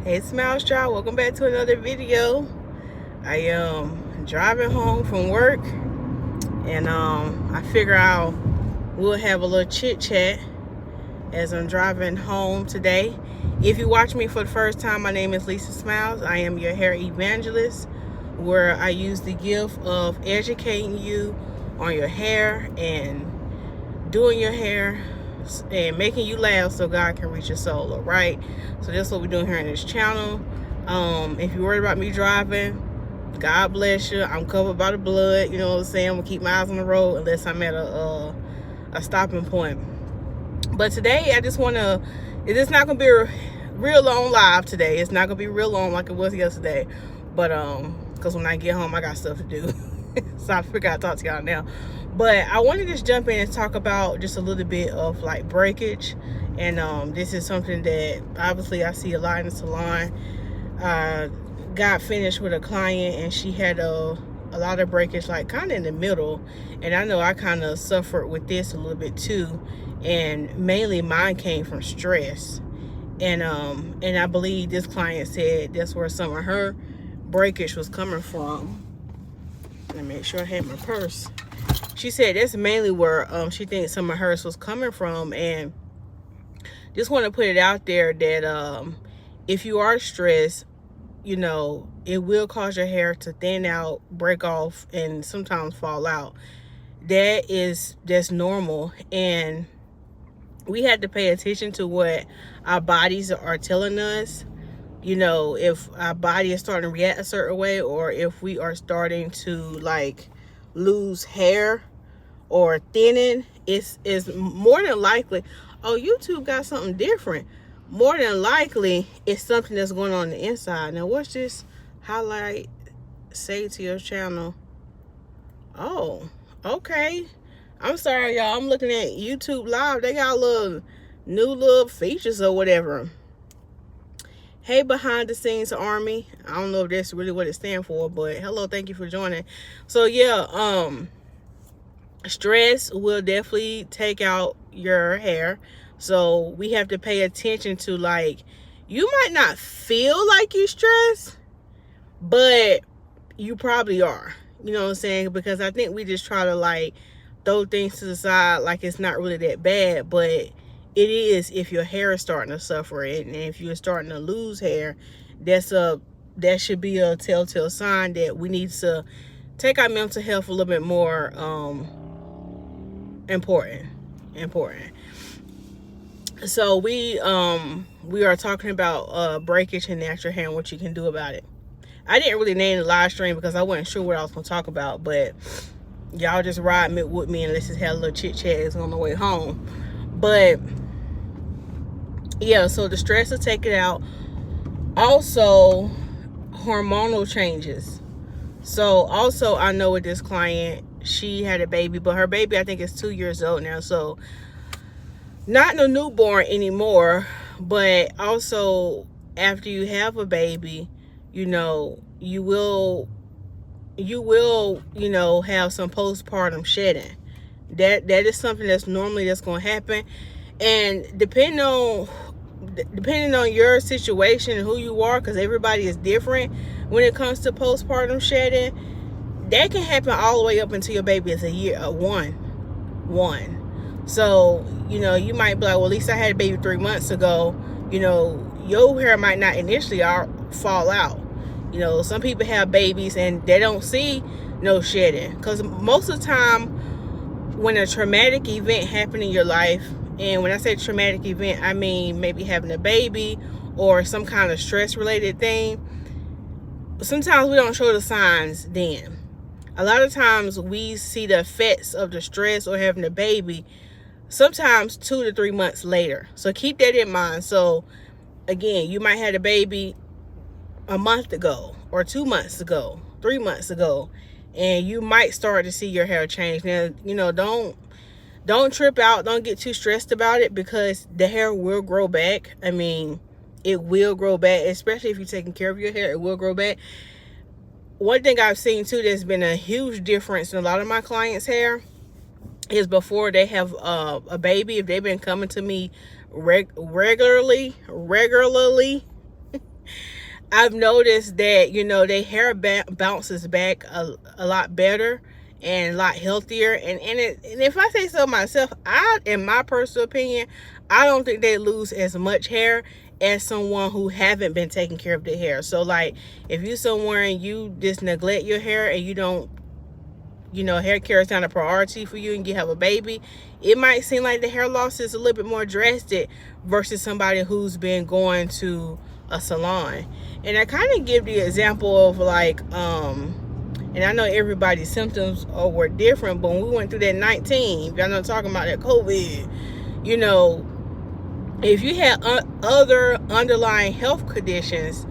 Hey Smile Child, welcome back to another video. I am driving home from work, and I figure we'll have a little chit chat as I'm driving home today. If you watch me for the first time, my name is Lisa Smilez. I am your hair evangelist, where I use the gift of educating you on your hair and doing your hair and making you laugh so God can reach your soul. All right, so that's what we're doing here in this channel. If you're worried about me driving, God bless you. I'm covered by the blood, you know what I'm saying. I'm gonna keep my eyes on the road unless I'm at a stopping point. But today I just want to, it's not gonna be a real long live today. It's not gonna be real long like it was yesterday, but because when I get home I got stuff to do. So I figured I'd talk to y'all now. But I want to just jump in and talk about just a little bit of like breakage. And this is something that obviously I see a lot in the salon. Got finished with a client and she had a lot of breakage, like kind of in the middle. And I know I kind of suffered with this a little bit too. And mainly mine came from stress. And I believe this client said that's where some of her breakage was coming from. Let me make sure I had my purse. She said that's mainly where she thinks some of hers was coming from. And just want to put it out there that if you are stressed, you know, it will cause your hair to thin out, break off, and sometimes fall out. That's normal, and we have to pay attention to what our bodies are telling us. You know, if our body is starting to react a certain way, or if we are starting to like lose hair or thinning, it's more than likely, oh, YouTube got something different. More than likely, it's something that's going on the inside. Now, what's this highlight say to your channel? Oh, okay. I'm sorry, y'all. I'm looking at YouTube Live. They got new little features or whatever. Hey, behind the scenes army. I don't know if that's really what it stands for, but hello, thank you for joining. So yeah, stress will definitely take out your hair. So we have to pay attention to, like, you might not feel like you're stressed, but you probably are. You know what I'm saying? Because I think we just try to like throw things to the side like it's not really that bad, but it is if your hair is starting to suffer, and if you're starting to lose hair, that should be a telltale sign that we need to take our mental health a little bit more important. So we are talking about breakage in natural hair and what you can do about it. I didn't really name the live stream because I wasn't sure what I was gonna talk about, but y'all just ride with me and let's just have a little chit chat on the way home. But yeah, so the stress will take it out. Also, hormonal changes. So also, I know with this client, she had a baby, but her baby I think is 2 years old now, so not no newborn anymore. But also, after you have a baby, you know, you will you know, have some postpartum shedding. That is something that's going to happen. And depending on your situation and who you are, because everybody is different when it comes to postpartum shedding, that can happen all the way up until your baby is a year one. So, you know, you might be like, well, at least I had a baby 3 months ago. You know, your hair might not initially fall out. You know, some people have babies and they don't see no shedding, because most of the time when a traumatic event happened in your life, and when I say traumatic event, I mean maybe having a baby or some kind of stress related thing, sometimes we don't show the signs then. A lot of times we see the effects of the stress or having a baby sometimes 2 to 3 months later. So keep that in mind. So again, you might have a baby a month ago or 2 months ago, 3 months ago, and you might start to see your hair change. Now, you know, don't trip out, don't get too stressed about it, because the hair will grow back. I mean, it will grow back, especially if you're taking care of your hair. It will grow back. One thing I've seen too, there's been a huge difference in a lot of my clients' hair, is before they have a baby, if they've been coming to me regularly I've noticed that, you know, their hair bounces back a lot better and a lot healthier. And if I say so myself, in my personal opinion, I don't think they lose as much hair as someone who haven't been taking care of their hair. So like, if you somewhere and you just neglect your hair and you don't, you know, hair care is not a priority for you and you have a baby, it might seem like the hair loss is a little bit more drastic versus somebody who's been going to a salon. And I kind of give the example of like, and I know everybody's symptoms were different, but when we went through that 19, y'all know, talking about that COVID, you know, if you had other underlying health conditions,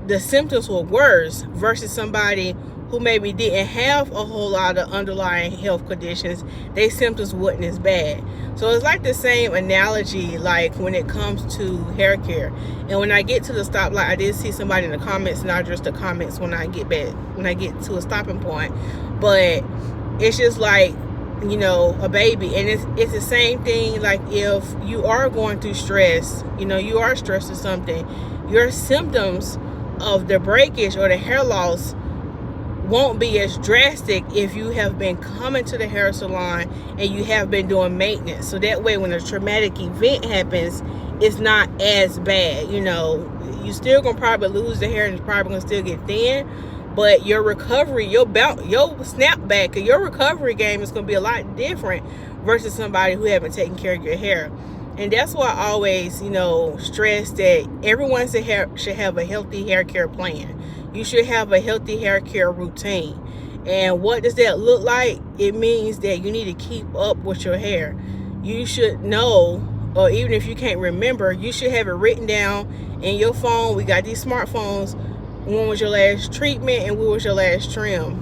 the symptoms were worse versus somebody who maybe didn't have a whole lot of underlying health conditions. Their symptoms wasn't as bad. So it's like the same analogy, like when it comes to hair care. And when I get to the stoplight, I did see somebody in the comments, and I'll address the comments when I get to a stopping point. But it's just like, you know, a baby. And it's the same thing. Like if you are going through stress, you know, you are stressed or something, your symptoms of the breakage or the hair loss won't be as drastic if you have been coming to the hair salon and you have been doing maintenance. So that way, when a traumatic event happens, it's not as bad. You know, you still gonna probably lose the hair and it's probably gonna still get thin, but your recovery, your snapback, or your recovery game is gonna be a lot different versus somebody who haven't taken care of your hair. And that's why I always, you know, stress that everyone should have a healthy hair care plan. You should have a healthy hair care routine. And what does that look like? It means that you need to keep up with your hair. You should know, or even if you can't remember, you should have it written down in your phone. We got these smartphones. When was your last treatment and when was your last trim?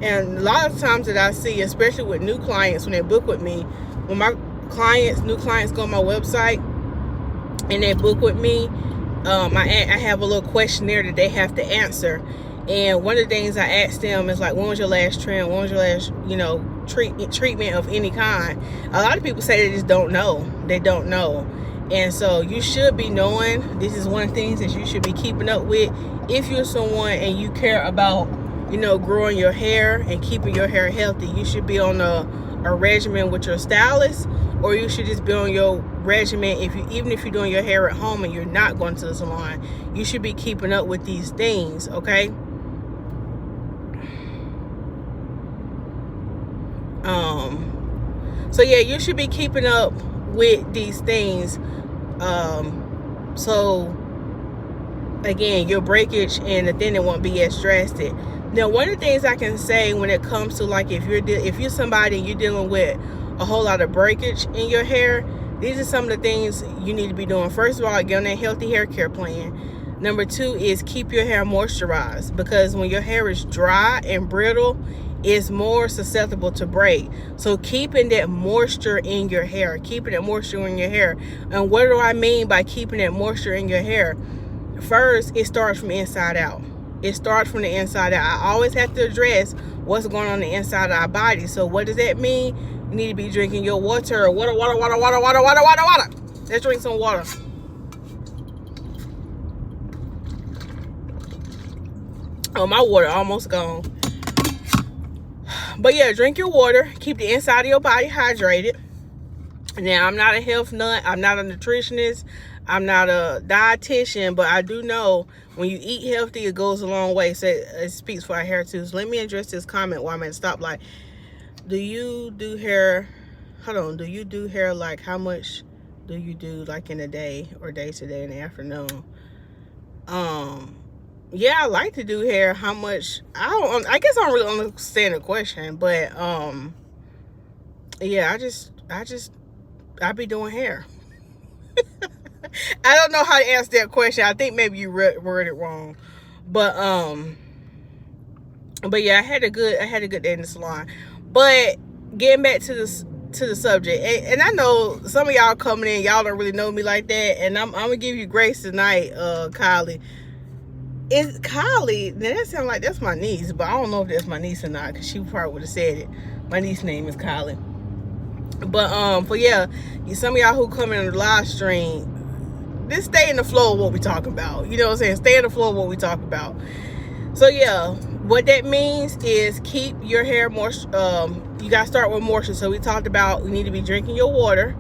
And a lot of times that I see, especially with new clients when they book with me, when my new clients go on my website and they book with me, I have a little questionnaire that they have to answer. And one of the things I ask them is like, when was your last trim? When was your last, you know, treatment of any kind? A lot of people say they just don't know. They don't know. And so you should be knowing. This is one of the things that you should be keeping up with. If you're someone and you care about, you know, growing your hair and keeping your hair healthy, you should be on a regimen with your stylist, or you should just be on your regimen even if you're doing your hair at home and you're not going to the salon. You should be keeping up with these things, okay? So yeah, you should be keeping up with these things. So again, your breakage and the thinning won't be as drastic. Now, one of the things I can say when it comes to like if you're somebody and you're dealing with a whole lot of breakage in your hair, these are some of the things you need to be doing. First of all, get on that healthy hair care plan. Number 2 is keep your hair moisturized, because when your hair is dry and brittle, it's more susceptible to braid. So keeping that moisture in your hair, And what do I mean by keeping that moisture in your hair? First, it starts from inside out. It starts from the inside out. I always have to address what's going on the inside of our body. So what does that mean? You need to be drinking your water. Water. Let's drink some water. Oh, my water almost gone. But yeah, drink your water. Keep the inside of your body hydrated. Now, I'm not a health nut. I'm not a nutritionist. I'm not a dietitian, but I do know when you eat healthy, it goes a long way. So it speaks for our hair too. So let me address this comment while I'm at the stoplight. Do you do hair? Hold on. Do you do hair? Like, how much do you do, like, in a day or day to day in the afternoon? Yeah, I like to do hair. How much? I guess I don't really understand the question, but yeah, I be doing hair. I don't know how to answer that question. I think maybe you worded it wrong, but yeah, I had a good day in the salon. But getting back to the subject, and I know some of y'all coming in, y'all don't really know me like that, and I'm gonna give you grace tonight, Kylie. Is Kylie? Now that sounds like that's my niece, but I don't know if that's my niece or not, because she probably would have said it. My niece's name is Kylie. But yeah, some of y'all who come in the live stream, this stay in the flow of what we talking about. You know what I'm saying? Stay in the flow of what we talk about. So yeah, what that means is keep your hair moist. You gotta start with moisture. So we talked about you need to be drinking your water.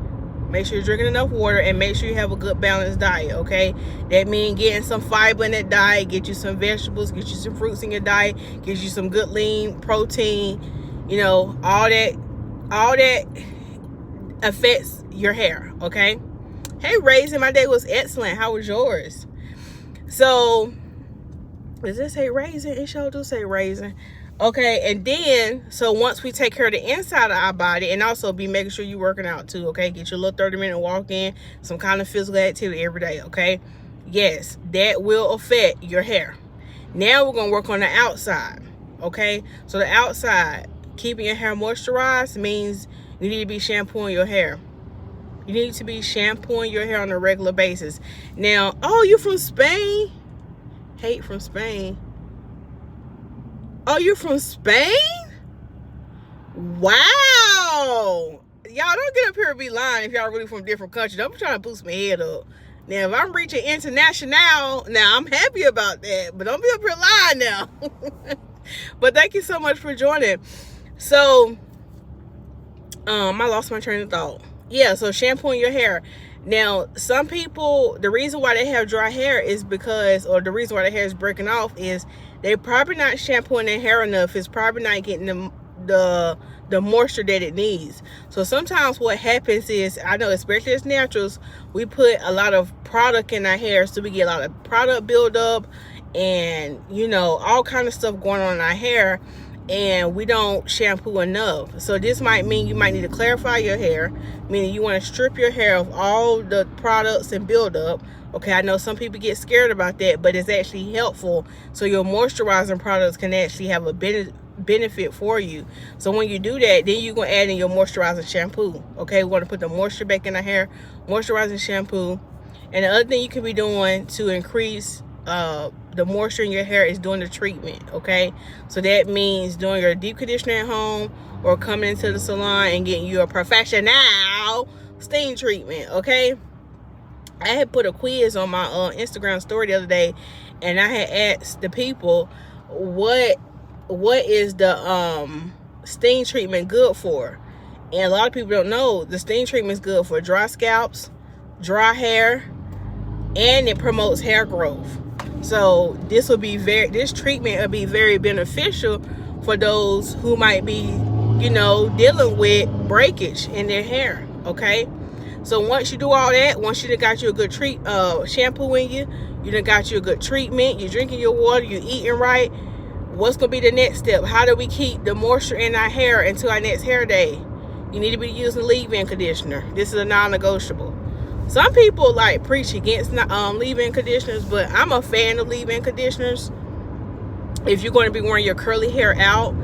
Make sure you're drinking enough water, and make sure you have a good balanced diet, okay? That means getting some fiber in that diet, get you some vegetables, get you some fruits in your diet, get you some good lean protein, you know, all that affects your hair, okay? Hey, Raisin, my day was excellent. How was yours? So, does this say Raisin? It sure do say Raisin. Okay, and then, so once we take care of the inside of our body, and also be making sure you're working out too, okay? Get your little 30-minute walk in, some kind of physical activity every day, okay? Yes, that will affect your hair. Now we're going to work on the outside, okay? So the outside, keeping your hair moisturized means you need to be shampooing your hair. You need to be shampooing your hair on a regular basis. Now, oh, you from Spain? Hate from Spain. Oh, you're from Spain? Wow. Y'all don't get up here and be lying if y'all really from different countries. I'm trying to boost my head up. Now, if I'm reaching international, now I'm happy about that. But don't be up here lying now. But thank you so much for joining. So, I lost my train of thought. Yeah, so shampooing your hair. Now, some people, the reason why they have dry hair is because, or the reason why their hair is breaking off is they're probably not shampooing their hair enough. It's probably not getting the moisture that it needs. So sometimes what happens is, I know especially as naturals, we put a lot of product in our hair, so we get a lot of product buildup and, you know, all kind of stuff going on in our hair, and we don't shampoo enough. So this might mean you might need to clarify your hair, meaning you want to strip your hair of all the products and buildup. Okay, I know some people get scared about that, but it's actually helpful. So your moisturizing products can actually have a benefit for you. So when you do that, then you're going to add in your moisturizing shampoo. Okay, we're going to put the moisture back in the hair, moisturizing shampoo. And the other thing you can be doing to increase the moisture in your hair is doing the treatment, okay? So that means doing your deep conditioner at home or coming into the salon and getting you a professional steam treatment, okay? I had put a quiz on my Instagram story the other day, and I had asked the people what is the steam treatment good for. And a lot of people don't know the steam treatment is good for dry scalps, dry hair, and it promotes hair growth. So this treatment will be very beneficial for those who might be, you know, dealing with breakage in their hair, okay? So once you do all that, once you done got you a good shampoo in you done got you a good treatment, you're drinking your water, you're eating right, what's going to be the next step? How do we keep the moisture in our hair until our next hair day? You need to be using leave-in conditioner. This is a non-negotiable. Some people like preach against leave-in conditioners, but I'm a fan of leave-in conditioners. If you're going to be wearing your curly hair out,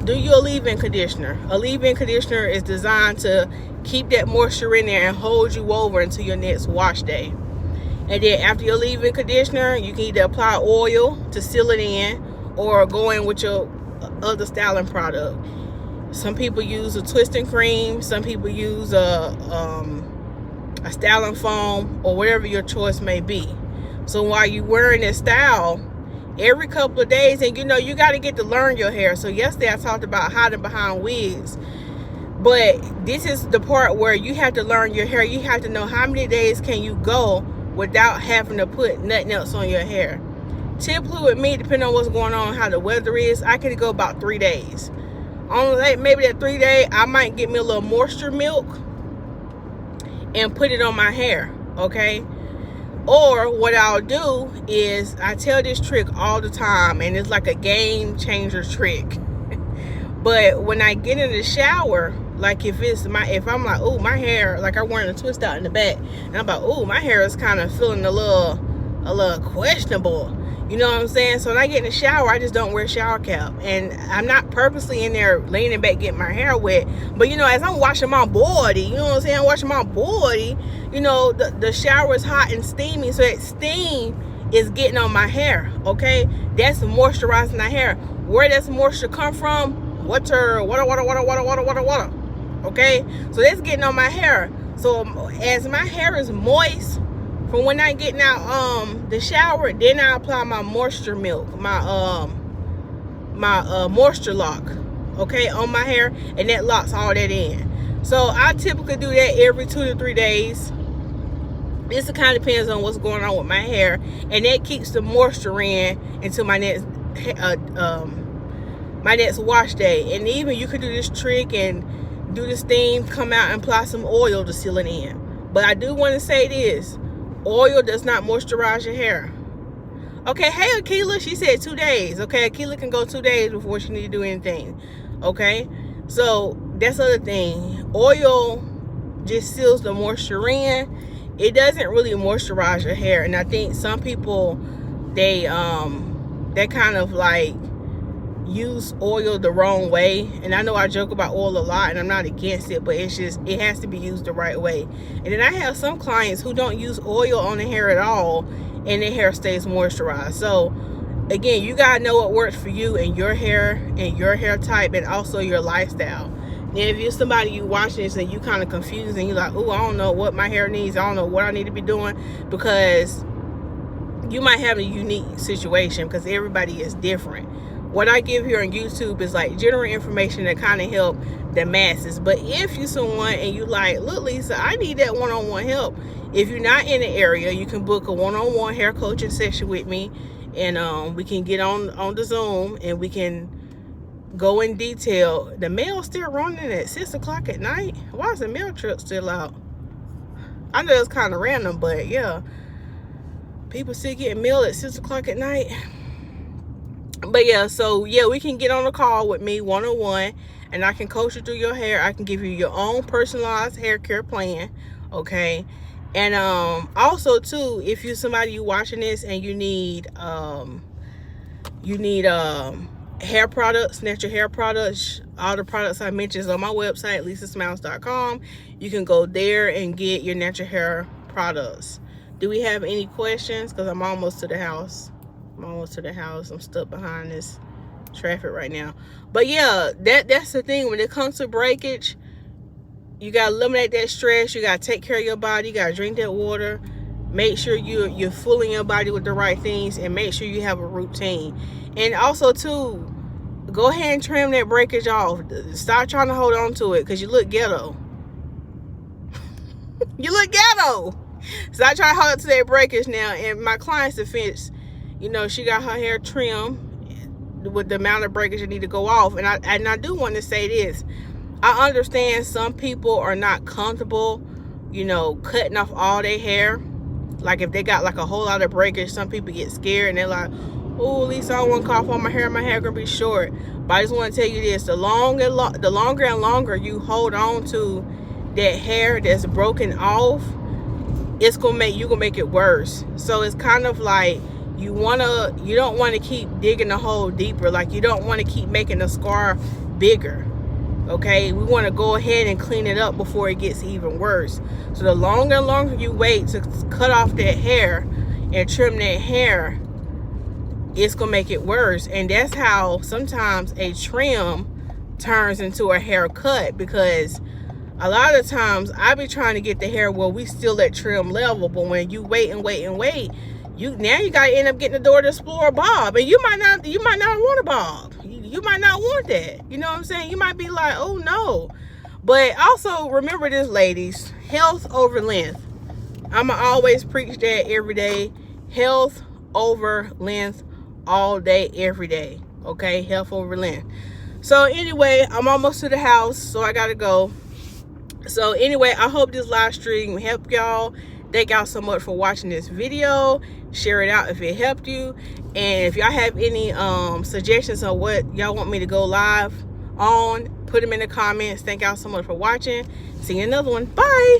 do your leave-in conditioner. A leave-in conditioner is designed to keep that moisture in there and hold you over until your next wash day. And then after your leave-in conditioner, you can either apply oil to seal it in or go in with your other styling product. Some people use a twisting cream. Some people use a styling foam, or whatever your choice may be. So while you're wearing this style, every couple of days, and you know, you got to get to learn your hair. So yesterday I talked about hiding behind wigs, but this is the part where you have to learn your hair. You have to know how many days can you go without having to put nothing else on your hair. Typically with me, depending on what's going on, how the weather is, I can go about 3 days. On maybe that 3 day, I might get me a little moisture milk and put it on my hair, okay? Or what I'll do is, I tell this trick all the time, and it's like a game changer trick. But when I get in the shower, like if I'm like, oh, my hair, like I'm wearing a twist out in the back, and I'm like, oh, my hair is kind of feeling a little questionable. You know what I'm saying? So when I get in the shower, I just don't wear a shower cap. And I'm not purposely in there leaning back getting my hair wet. But, you know, as I'm washing my body, you know what I'm saying? I'm washing my body, you know, the shower is hot and steamy. So that steam is getting on my hair, okay? That's moisturizing the hair. Where does moisture come from? Water. Okay? So that's getting on my hair. So as my hair is moist, from when I get out the shower, then I apply my moisture milk, my moisture lock, okay, on my hair, and that locks all that in. So I typically do that every 2 to 3 days. This kind of depends on what's going on with my hair, and that keeps the moisture in until my next wash day. And even you could do this trick and do this thing, come out and apply some oil to seal it in. But I do want to say this: oil does not moisturize your hair. Okay, hey Akila, she said 2 days. Okay, Akila can go 2 days before she need to do anything. Okay, so that's the other thing. Oil just seals the moisture in. It doesn't really moisturize your hair. And I think some people, they kind of like use oil the wrong way. And I know I joke about oil a lot, and I'm not against it, but it's just, it has to be used the right way. And then I have some clients who don't use oil on the hair at all, and their hair stays moisturized. So again, you gotta know what works for you and your hair type, and also your lifestyle. And if you're somebody you watching this and you kind of confused and you're like, oh, I don't know what my hair needs, I don't know what I need to be doing, because you might have a unique situation, because everybody is different. What I give here on YouTube is like general information that kind of help the masses. But if you're someone and you like, look, Lisa, I need that one-on-one help. If you're not in the area, you can book a one-on-one hair coaching session with me, and we can get on the Zoom and we can go in detail. The mail still running at 6 o'clock at night. Why is the mail truck still out? I know it's kind of random, but yeah, people still getting mail at 6 o'clock at night. But yeah, so yeah, we can get on a call with me one-on-one, and I can coach you through your hair. I can give you your own personalized hair care plan, okay? And also too, if you're somebody you watching this and you need hair products, natural hair products, all the products I mentioned is on my website, lisasmilez.com. You can go there and get your natural hair products. Do we have any questions? Because I'm almost to the house. I'm stuck behind this traffic right now. But yeah, that's the thing. When it comes to breakage, you gotta eliminate that stress. You gotta take care of your body. You gotta drink that water. Make sure you're fooling your body with the right things, and make sure you have a routine. And also too, go ahead and trim that breakage off. Stop trying to hold on to it, because you look ghetto. You look ghetto. Stop trying to hold on to that breakage now. And my client's defense, you know, she got her hair trimmed with the amount of breakage that need to go off. And I do want to say this. I understand some people are not comfortable, you know, cutting off all their hair. Like if they got like a whole lot of breakage, some people get scared and they're like, oh, Lisa, I don't want to cut off all my hair gonna be short. But I just want to tell you this: the longer and longer you hold on to that hair that's broken off, it's gonna make it worse. So it's kind of like you don't want to keep digging the hole deeper. Like you don't want to keep making the scar bigger. Okay, we want to go ahead and clean it up before it gets even worse. So the longer and longer you wait to cut off that hair and trim that hair, it's gonna make it worse. And that's how sometimes a trim turns into a haircut, because a lot of times I be trying to get the hair where we still at trim level, but when you wait and wait and wait, you gotta end up getting the door to explore a bob, and you might not want a bob. You might not want that. You know what I'm saying? You might be like, oh no. But also remember this, ladies: health over length. I'ma always preach that every day. Health over length, all day, every day. Okay, health over length. So anyway, I'm almost to the house, so I gotta go. So anyway, I hope this live stream helped y'all. Thank y'all so much for watching this video. Share it out if it helped you. And if y'all have any suggestions on what y'all want me to go live on, put them in the comments. Thank y'all so much for watching. See you in another one. Bye.